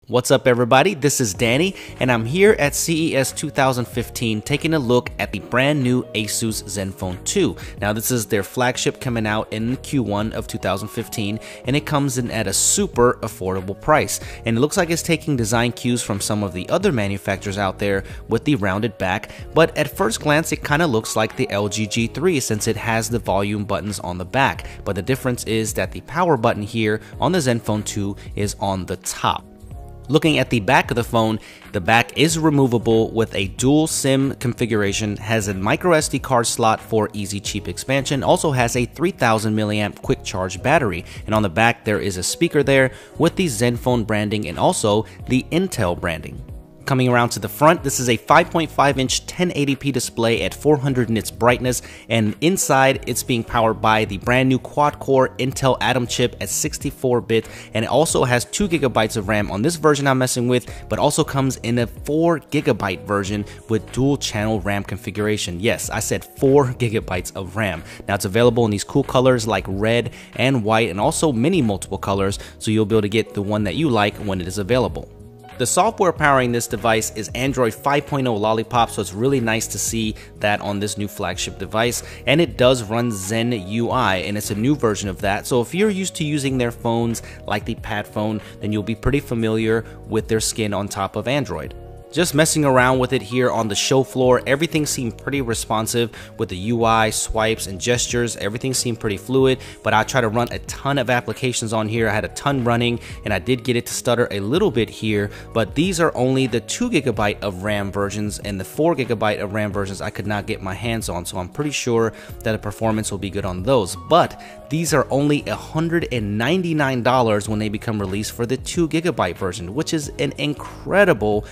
What's up everybody, this is Danny and I'm here at CES 2015 taking a look at the brand new Asus Zenfone 2. Now this is their flagship coming out in Q1 of 2015 and it comes in at a super affordable price. And it looks like it's taking design cues from some of the other manufacturers out there with the rounded back, but at first glance it kind of looks like the LG G3 since it has the volume buttons on the back. But the difference is that the power button here on the Zenfone 2 is on the top. Looking at the back of the phone, the back is removable with a dual SIM configuration, has a micro SD card slot for easy cheap expansion, also has a 3000 milliamp quick charge battery, and on the back there is a speaker there with the Zenfone branding and also the Intel branding. Coming around to the front, this is a 5.5-inch 1080p display at 400 nits brightness, and inside it's being powered by the brand new quad-core Intel Atom chip at 64-bit, and it also has 2 GB of RAM on this version I'm messing with, but also comes in a 4 GB version with dual channel RAM configuration. Yes, I said 4 GB of RAM. Now it's available in these cool colors like red and white, and also many multiple colors, so you'll be able to get the one that you like when it is available. The software powering this device is Android 5.0 Lollipop, so it's really nice to see that on this new flagship device, and it does run Zen UI, and it's a new version of that. So if you're used to using their phones like the Pad phone, then you'll be pretty familiar with their skin on top of Android. Just messing around with it here on the show floor, everything seemed pretty responsive with the UI, swipes, and gestures. Everything seemed pretty fluid, but I tried to run a ton of applications on here. I had a ton running, and I did get it to stutter a little bit here, but these are only the 2 GB of RAM versions, and the 4 GB of RAM versions I could not get my hands on, so I'm pretty sure that the performance will be good on those. But these are only $199 when they become released for the 2 GB version, which is an incredible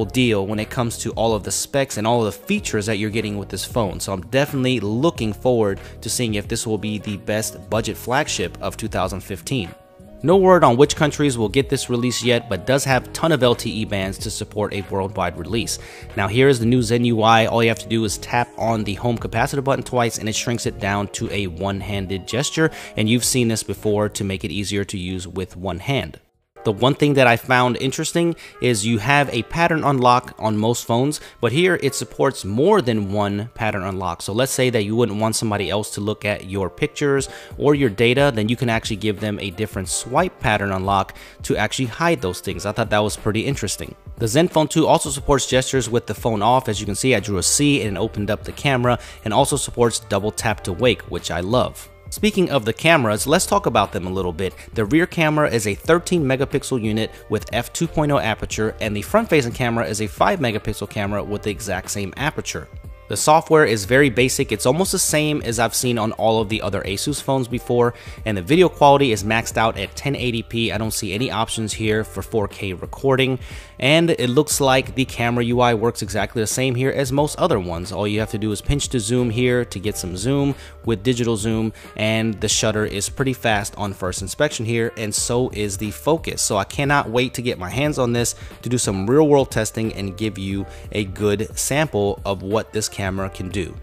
deal when it comes to all of the specs and all of the features that you're getting with this phone. So I'm definitely looking forward to seeing if this will be the best budget flagship of 2015. No word on which countries will get this release yet, but does have a ton of LTE bands to support a worldwide release. Now here is the new Zen UI. All you have to do is tap on the home capacitor button twice and it shrinks it down to a one-handed gesture, and you've seen this before to make it easier to use with one hand. The one thing that I found interesting is you have a pattern unlock on most phones, but here it supports more than one pattern unlock. So let's say that you wouldn't want somebody else to look at your pictures or your data, then you can actually give them a different swipe pattern unlock to actually hide those things. I thought that was pretty interesting. The Zenfone 2 also supports gestures with the phone off. As you can see, I drew a C and it opened up the camera, and also supports double tap to wake, which I love. Speaking of the cameras, let's talk about them a little bit. The rear camera is a 13 megapixel unit with f2.0 aperture, and the front-facing camera is a 5 megapixel camera with the exact same aperture. The software is very basic. It's almost the same as I've seen on all of the other Asus phones before, and the video quality is maxed out at 1080p. I don't see any options here for 4K recording, and it looks like the camera UI works exactly the same here as most other ones. All you have to do is pinch to zoom here to get some zoom with digital zoom, and the shutter is pretty fast on first inspection here, and so is the focus. So I cannot wait to get my hands on this to do some real-world testing and give you a good sample of what this camera can do.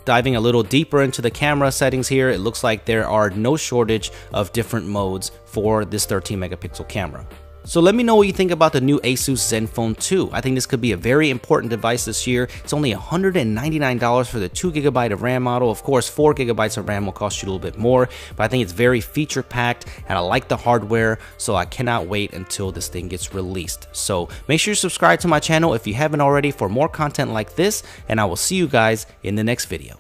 Diving a little deeper into the camera settings here, it looks like there are no shortage of different modes for this 13 megapixel camera. So let me know what you think about the new Asus Zenfone 2. I think this could be a very important device this year. It's only $199 for the 2 GB of RAM model. Of course, 4 GB of RAM will cost you a little bit more, but I think it's very feature packed and I like the hardware, so I cannot wait until this thing gets released. So make sure you subscribe to my channel if you haven't already for more content like this, and I will see you guys in the next video.